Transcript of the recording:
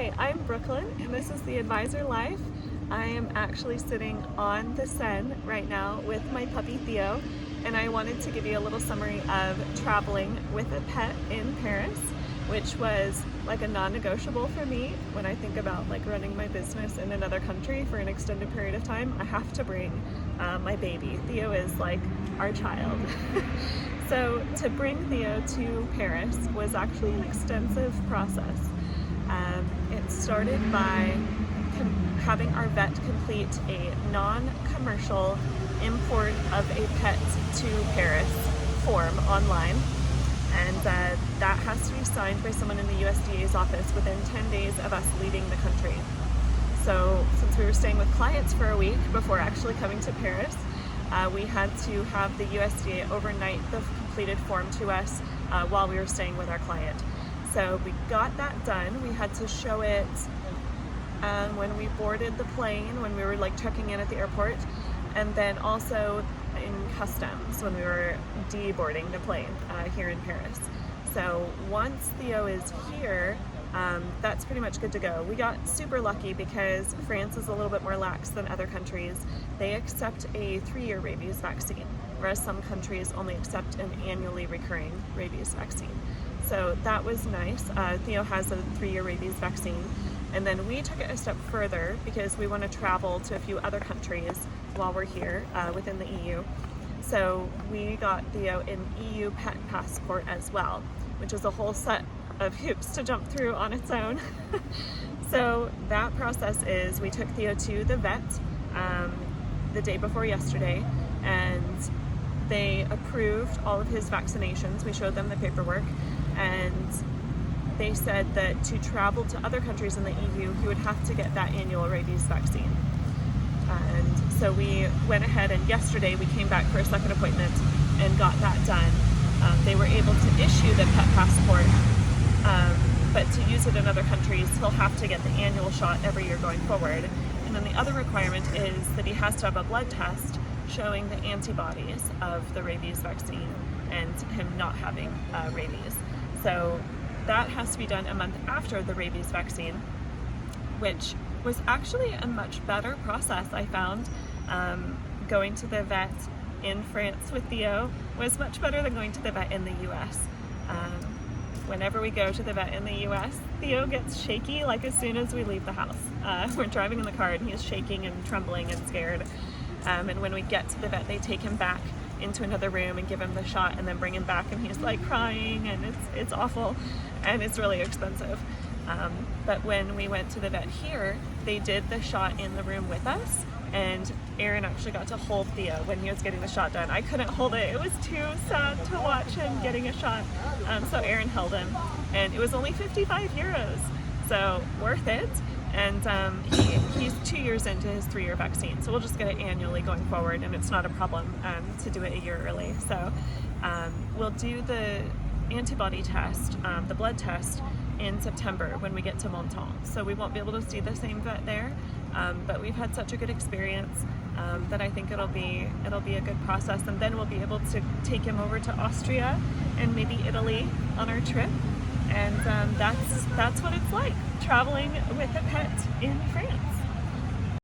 Hi, I'm Brooklyn and this is the Advisor Life. I am actually sitting on the Seine right now with my puppy Theo, and I wanted to give you a little summary of traveling with a pet in Paris, which was like a non-negotiable for me. When I think about like running my business in another country for an extended period of time, I have to bring my baby. Theo is like our child. So to bring Theo to Paris was actually an extensive process. It started by having our vet complete a non-commercial import of a pet to Paris form online, and that has to be signed by someone in the USDA's office within 10 days of us leaving the country. So since we were staying with clients for a week before actually coming to Paris, we had to have the USDA overnight the completed form to us while we were staying with our client. So we got that done. We had to show it when we boarded the plane, when we were like checking in at the airport, and then also in customs when we were deboarding the plane here in Paris. So once Theo is here, that's pretty much good to go. We got super lucky because France is a little bit more lax than other countries. They accept a 3-year rabies vaccine, whereas some countries only accept an annually recurring rabies vaccine. So that was nice. Theo has a 3-year rabies vaccine. And then we took it a step further because we want to travel to a few other countries while we're here within the EU. So we got Theo an EU pet passport as well, which is a whole set of hoops to jump through on its own. So that process is we took Theo to the vet the day before yesterday, and they approved all of his vaccinations. We showed them the paperwork, and they said that to travel to other countries in the EU, he would have to get that annual rabies vaccine. And so we went ahead, and yesterday we came back for a second appointment and got that done. They were able to issue the pet passport, but to use it in other countries, he'll have to get the annual shot every year going forward. And then the other requirement is that he has to have a blood test showing the antibodies of the rabies vaccine and him not having rabies. So that has to be done a month after the rabies vaccine, which was actually a much better process, I found. Going to the vet in France with Theo was much better than going to the vet in the US. Whenever we go to the vet in the US, Theo gets shaky like as soon as we leave the house. We're driving in the car and he's shaking and trembling and scared. And when we get to the vet, they take him back into another room and give him the shot and then bring him back, and he's like crying, and it's awful and it's really expensive. But when we went to the vet here, they did the shot in the room with us, and Aron actually got to hold Theo when he was getting the shot done. I couldn't hold it. It was too sad to watch him getting a shot. So Aron held him, and it was only 55 euros. So worth it. And he's 2 years into his 3-year vaccine, so we'll just get it annually going forward, and it's not a problem to do it a year early. So we'll do the antibody test, the blood test, in September when we get to Monton. So we won't be able to see the same vet there, but we've had such a good experience that I think it'll be a good process, and then we'll be able to take him over to Austria and maybe Italy on our trip. And that's what it's like traveling with a pet in France.